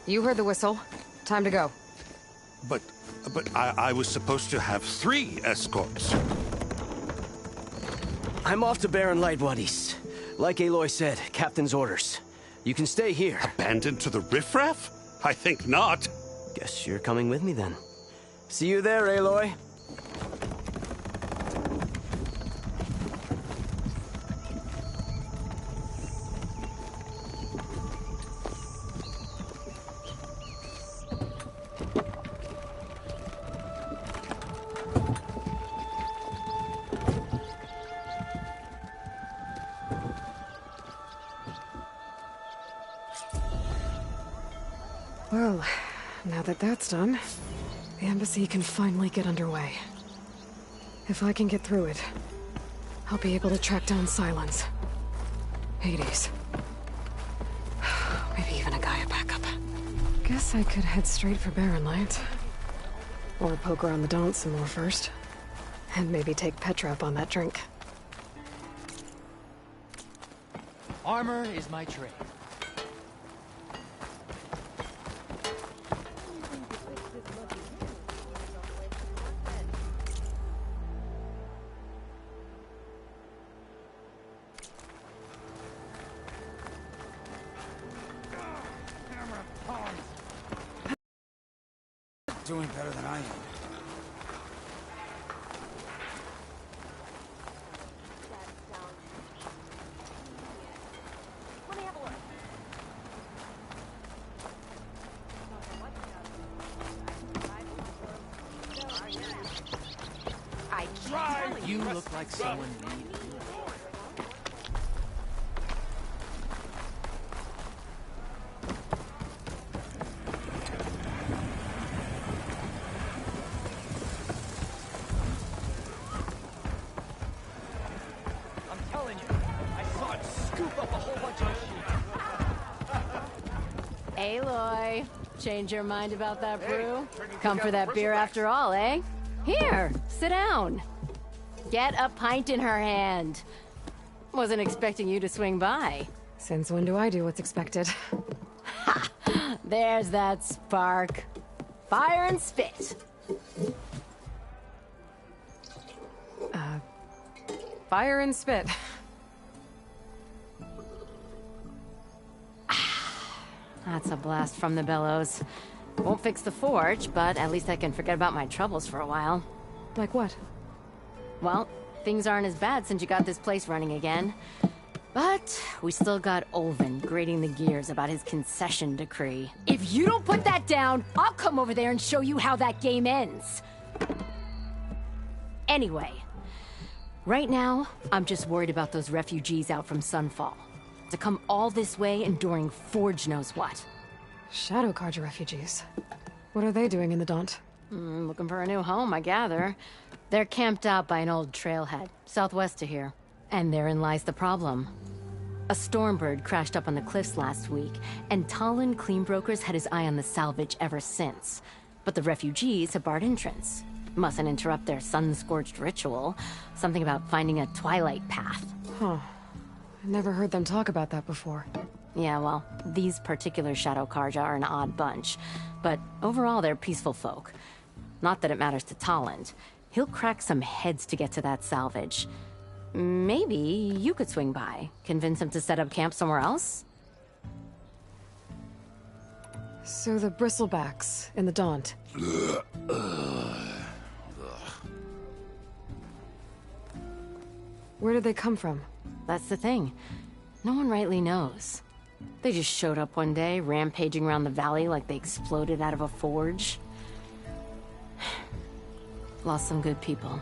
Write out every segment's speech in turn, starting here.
You heard the whistle. Time to go. But I was supposed to have 3 escorts. I'm off to Baron Lightwaddies. Like Aloy said, Captain's orders. You can stay here. Abandoned to the riffraff? I think not. Guess you're coming with me then. See you there, Aloy. Well, now that that's done, the embassy can finally get underway. If I can get through it, I'll be able to track down Sylens. Hades. Maybe even a Gaia backup. Guess I could head straight for Barren Light. Or poke around the Daunt some more first. And maybe take Petra up on that drink. Armor is my trade. Doing better than I am. You look like someone needs. Aloy, change your mind about that brew? Come for that beer after all, eh? Here, sit down. Get a pint in her hand. Wasn't expecting you to swing by. Since when do I do what's expected? Ha! There's that spark. Fire and spit. Fire and spit. That's a blast from the bellows. Won't fix the forge, but at least I can forget about my troubles for a while. Like what? Well, things aren't as bad since you got this place running again. But we still got Olvin grating the gears about his concession decree. If you don't put that down, I'll come over there and show you how that game ends. Anyway, right now, I'm just worried about those refugees out from Sunfall. To come all this way enduring Forge knows what. Shadow Carja refugees. What are they doing in the Daunt? Looking for a new home, I gather. They're camped out by an old trailhead, southwest of here. And therein lies the problem. A Stormbird crashed up on the cliffs last week, and Talon Cleanbrokers had his eye on the salvage ever since. But the refugees have barred entrance. Mustn't interrupt their sun-scorched ritual. Something about finding a twilight path. Huh. I never heard them talk about that before. Yeah, well, these particular Shadow Carja are an odd bunch. But overall, they're peaceful folk. Not that it matters to Talon. He'll crack some heads to get to that salvage. Maybe you could swing by, convince him to set up camp somewhere else? So the Bristlebacks in the Daunt. Where did they come from? That's the thing. No one rightly knows. They just showed up one day, rampaging around the valley like they exploded out of a forge. Lost some good people.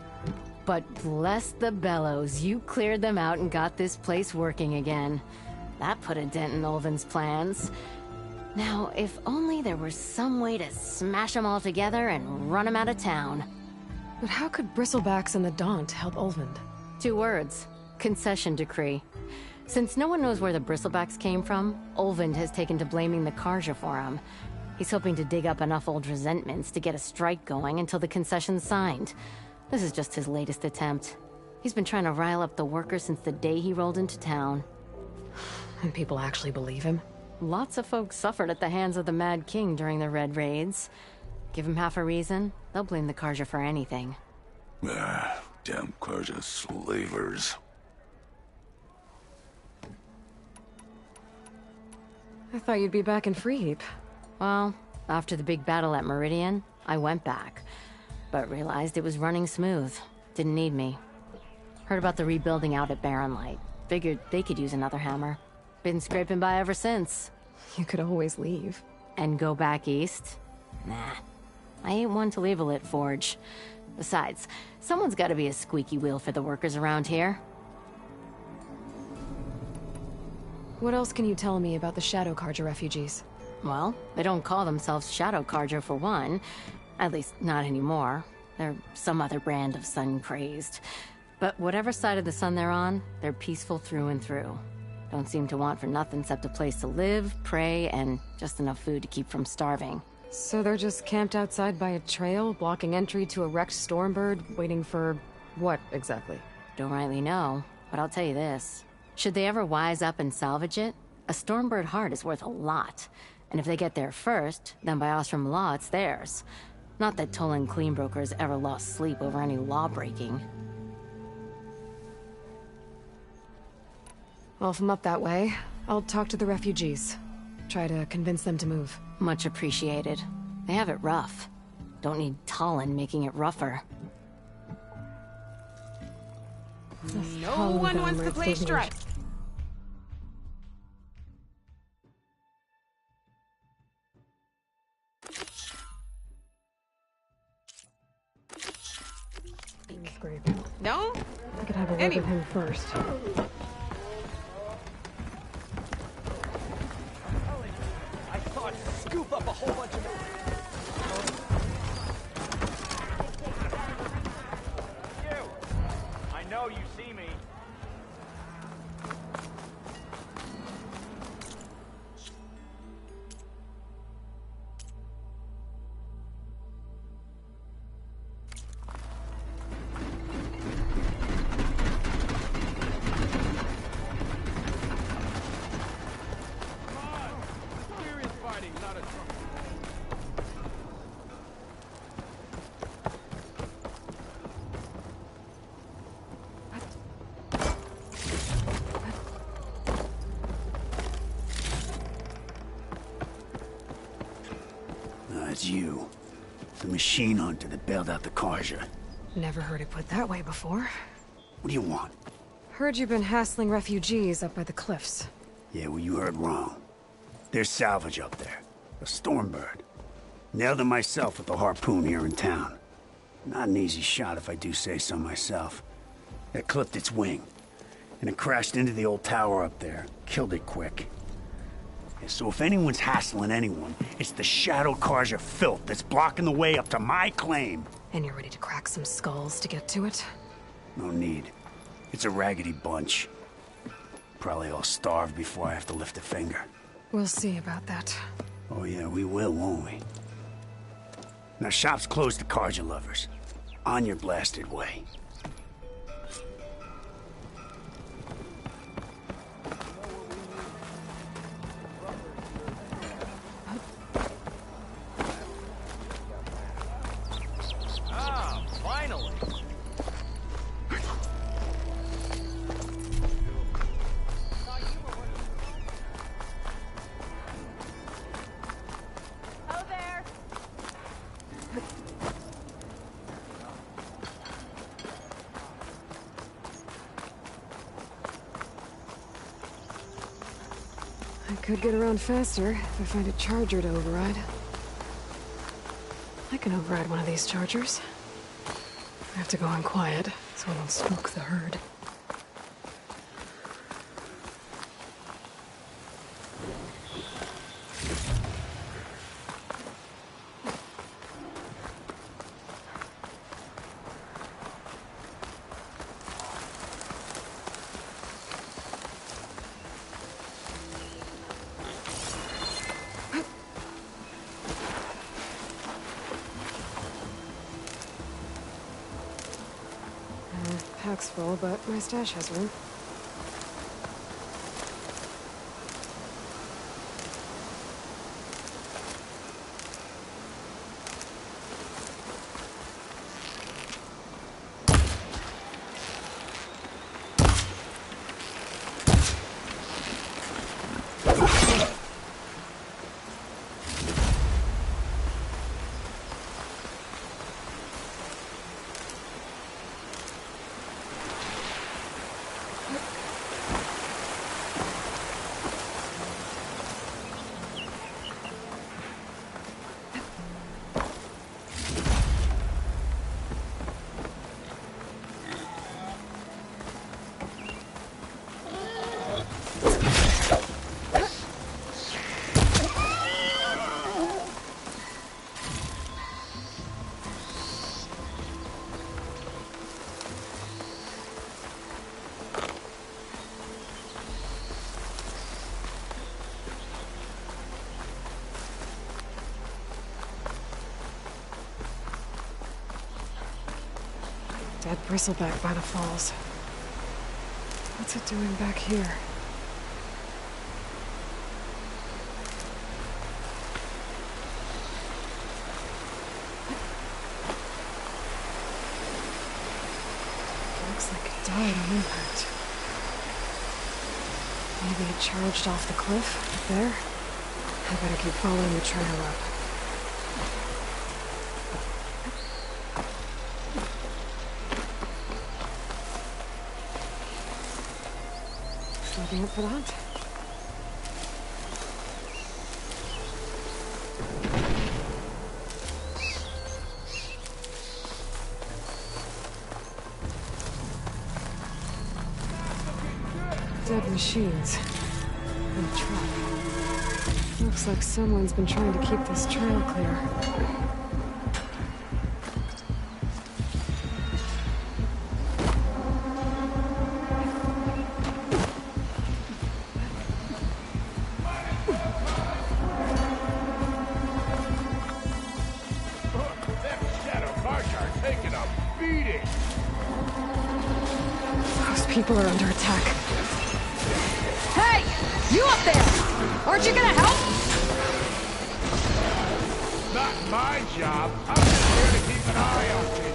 But bless the bellows, you cleared them out and got this place working again. That put a dent in Olvin's plans. Now, if only there was some way to smash them all together and run them out of town. But how could Bristlebacks and the Daunt help Olvind? 2 words. Concession decree. Since no one knows where the Bristlebacks came from, Olvind has taken to blaming the Carja for them. He's hoping to dig up enough old resentments to get a strike going until the concession's signed. This is just his latest attempt. He's been trying to rile up the workers since the day he rolled into town. And people actually believe him? Lots of folks suffered at the hands of the Mad King during the Red Raids. Give them half a reason, they'll blame the Carja for anything. Damn Carja slavers. I thought you'd be back in Freeheap. Well, after the big battle at Meridian, I went back. But realized it was running smooth. Didn't need me. Heard about the rebuilding out at Barren Light. Figured they could use another hammer. Been scraping by ever since. You could always leave. And go back east? Nah. I ain't one to leave a lit forge. Besides, someone's gotta be a squeaky wheel for the workers around here. What else can you tell me about the Shadow Carja refugees? Well, they don't call themselves Shadow Carja for one. At least, not anymore. They're some other brand of sun-crazed. But whatever side of the sun they're on, they're peaceful through and through. Don't seem to want for nothing except a place to live, pray, and just enough food to keep from starving. So they're just camped outside by a trail, blocking entry to a wrecked Stormbird, waiting for... what, exactly? Don't rightly know, but I'll tell you this. Should they ever wise up and salvage it, a Stormbird heart is worth a lot. And if they get there first, then by Ostrom law, it's theirs. Not that Tolan Cleanbrokers ever lost sleep over any law-breaking. Well, if I'm up that way, I'll talk to the refugees. Try to convince them to move. Much appreciated. They have it rough. Don't need Tolan making it rougher. No one wants to play strike. Great. No? I could have a word with him first. I thought scoop up a whole bunch of... I know you see me. It's you. The machine hunter that bailed out the Carja. Never heard it put that way before. What do you want? Heard you've been hassling refugees up by the cliffs. Yeah, well, you heard wrong. There's salvage up there. A Stormbird. Nailed it myself with the harpoon here in town. Not an easy shot if I do say so myself. It clipped its wing. And it crashed into the old tower up there. Killed it quick. So if anyone's hassling anyone, it's the Shadow Carja filth that's blocking the way up to my claim. And you're ready to crack some skulls to get to it? No need. It's a raggedy bunch. Probably all starved before I have to lift a finger. We'll see about that. Oh yeah, we will, won't we? Now shop's closed to Carja lovers. On your blasted way. Could get around faster if I find a charger to override. I can override one of these chargers. I have to go in quiet, so I won't spook the herd. Pack's full, but my stash has room. Dead bristleback by the falls. What's it doing back here? Looks like it died on impact. Maybe it charged off the cliff up there? I better keep following the trail up. Looking up for that? Dead machines. And a truck. Looks like someone's been trying to keep this trail clear. Those people are under attack. Hey! You up there! Aren't you gonna help? Not my job. I'm just here to keep an eye on things.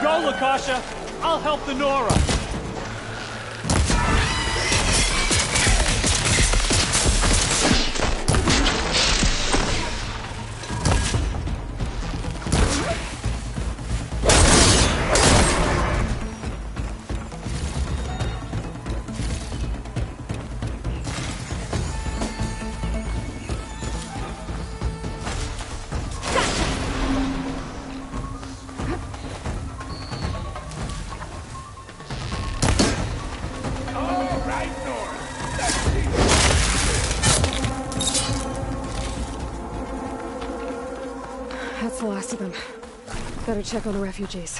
Go, Lakasha! I'll help the Nora! That's the last of them. Better check on the refugees.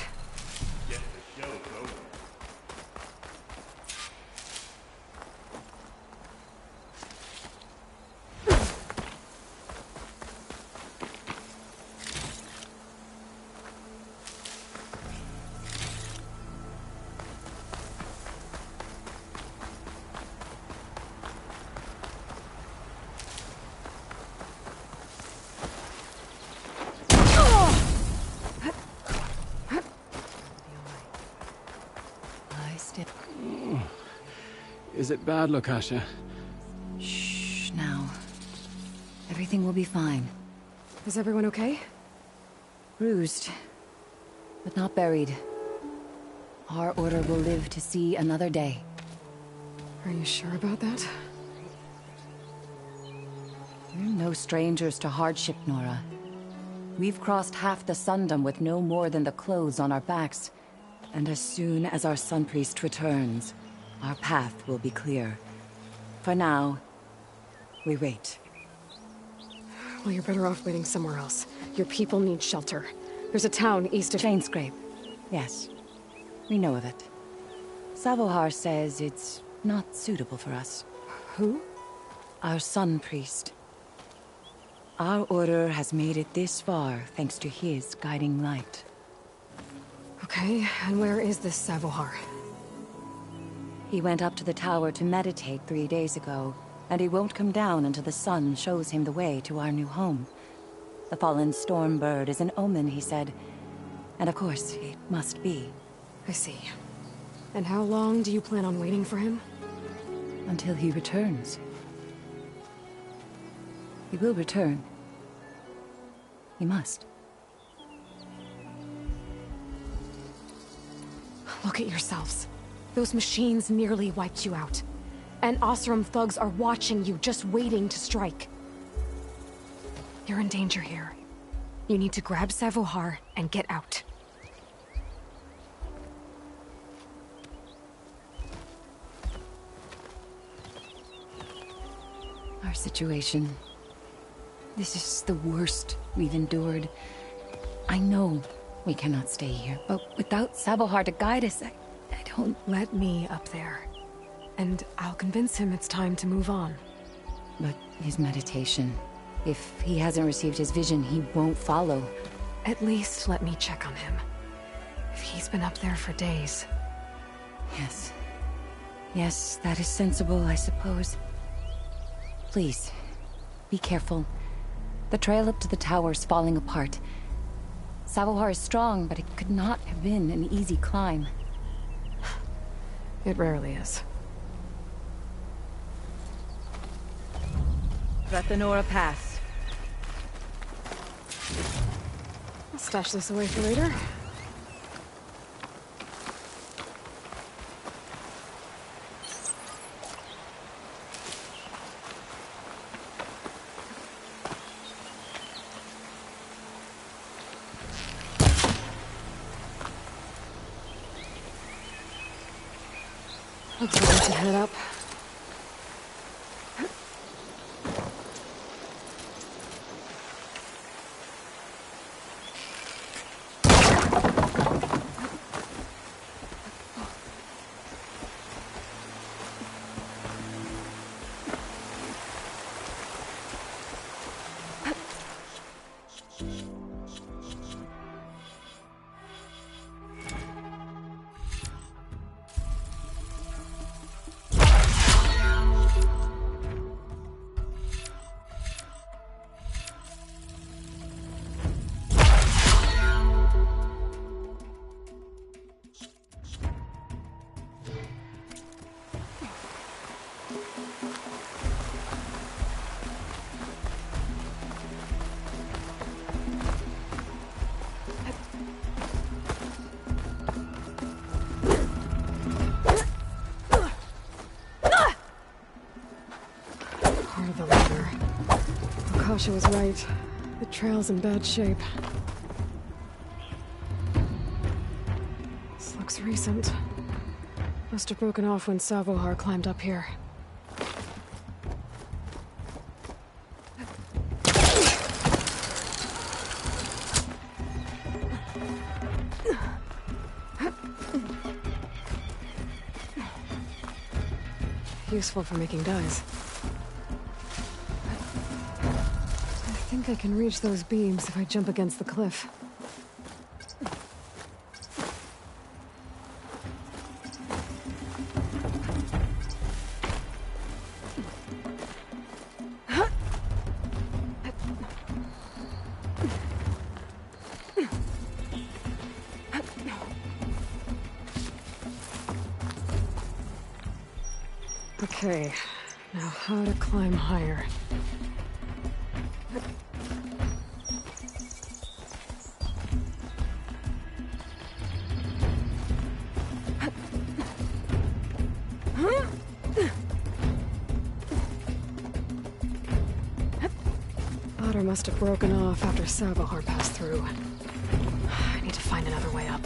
Is it bad, Lakasha? Shh, now. Everything will be fine. Is everyone okay? Bruised, but not buried. Our order will live to see another day. Are you sure about that? We're no strangers to hardship, Nora. We've crossed half the Sundom with no more than the clothes on our backs. And as soon as our Sun Priest returns, our path will be clear. For now, we wait. Well, you're better off waiting somewhere else. Your people need shelter. There's a town east of... Chainscrape. Yes. We know of it. Savohar says it's not suitable for us. Who? Our Sun Priest. Our order has made it this far thanks to his guiding light. Okay, and where is this Savohar? He went up to the tower to meditate 3 days ago, and he won't come down until the sun shows him the way to our new home. The fallen Stormbird is an omen, he said. And of course, it must be. I see. And how long do you plan on waiting for him? Until he returns. He will return. He must. Look at yourselves. Those machines nearly wiped you out. And Oseram thugs are watching you, just waiting to strike. You're in danger here. You need to grab Savohar and get out. Our situation. This is the worst we've endured. I know we cannot stay here, but without Savohar to guide us, I don't... Let me up there. And I'll convince him it's time to move on. But his meditation... If he hasn't received his vision, he won't follow. At least let me check on him. If he's been up there for days. Yes. Yes, that is sensible, I suppose. Please, be careful. The trail up to the tower's falling apart. Savohar is strong, but it could not have been an easy climb. It rarely is. Rathanora Pass. I'll stash this away for later. Looks like I should head up. Akasha was right. The trail's in bad shape. This looks recent. Must have broken off when Savohar climbed up here. Useful for making dyes. I think I can reach those beams if I jump against the cliff. Okay, now how to climb higher. Ladder must have broken off after Savohar passed through. I need to find another way up.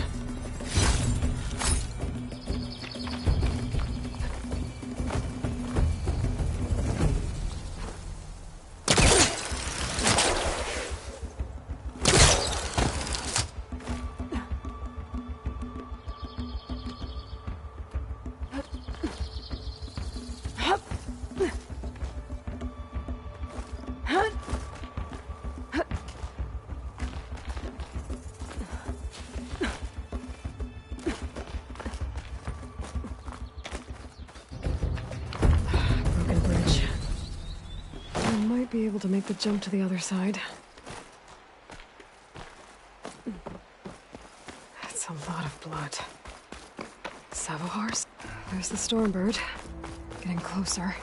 Be able to make the jump to the other side. blood. Savohars? There's the Stormbird. Getting closer.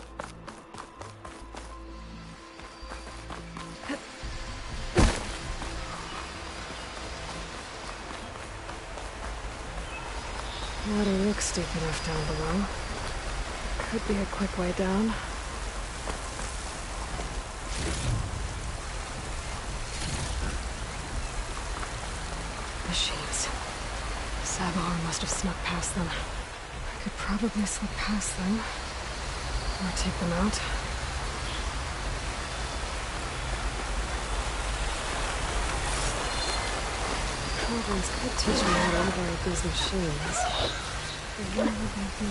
Water looks deep enough down below. Could be a quick way down. Machines. Savohar must have snuck past them. I could probably slip past them. Or take them out. Province could teach me how to operate these machines. But where would they be?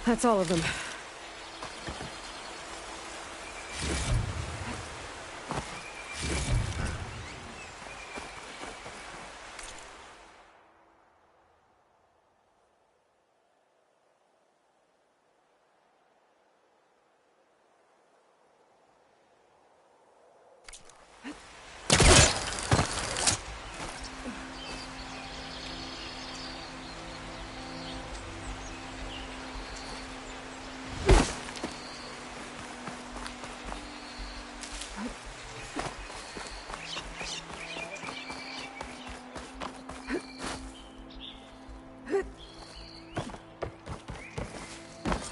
That's all of them.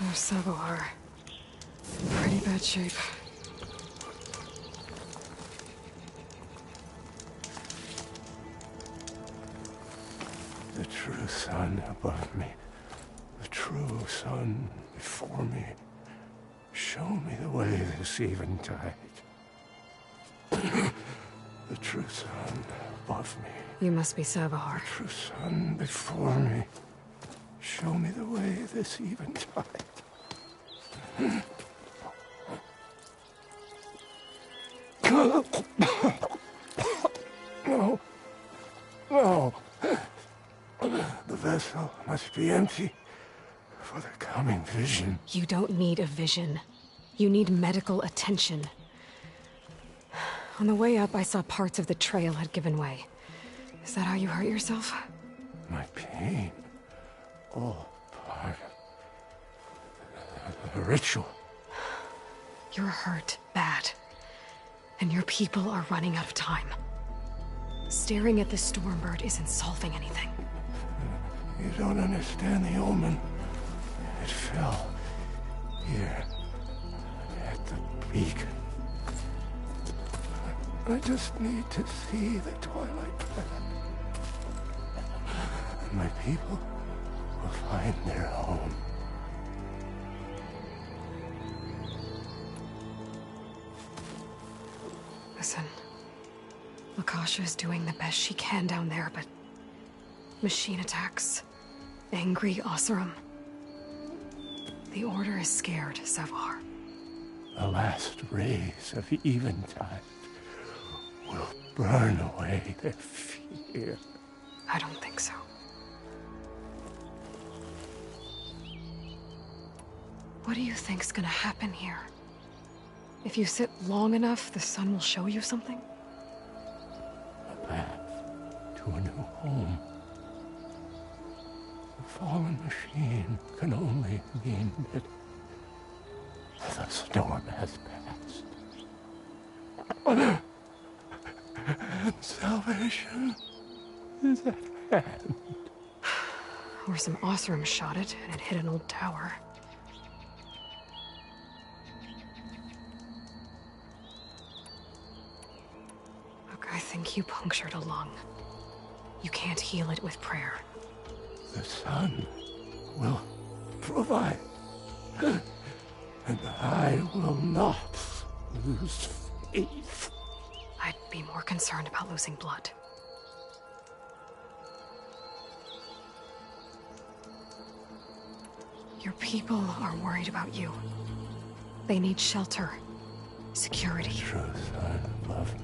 There's Savohar. Pretty bad shape. The true sun above me. The true sun before me. Show me the way this eventide. The true sun above me. You must be Savohar. The true sun before me. Show me the way this eventide. No. No. The vessel must be empty for the coming vision. You don't need a vision. You need medical attention. On the way up, I saw parts of the trail had given way. Is that how you hurt yourself? My pain. All part of the ritual. You're hurt bad. And your people are running out of time. Staring at the Stormbird isn't solving anything. You don't understand the omen. It fell here at the beacon. I just need to see the Twilight Planet. And my people will find their home. Lakasha is doing the best she can down there, but... machine attacks. Angry Oseram. The Order is scared, Savar. The last rays of Eventide will burn away their fear. I don't think so. What do you think's gonna happen here? If you sit long enough, the sun will show you something? A path to a new home. The fallen machine can only mean that the storm has passed. And salvation is at hand. Or some Oseram shot it, and it hit an old tower. Look, I think you punctured a lung. You can't heal it with prayer. The sun will provide. And I will not lose faith. I'd be more concerned about losing blood. Your people are worried about you. They need shelter, security. The true sun above me.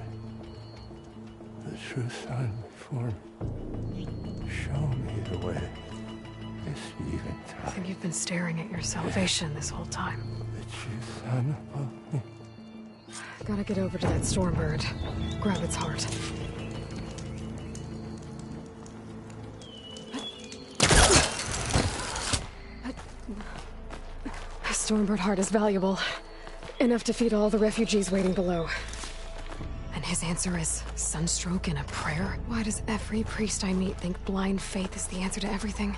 The true sun before me. Show me the way. This eventide. I think you've been staring at your salvation this whole time. The true sun above me. Gotta get over to that Stormbird. Grab its heart. A Stormbird heart is valuable. Enough to feed all the refugees waiting below. And his answer is sunstroke and a prayer? Why does every priest I meet think blind faith is the answer to everything?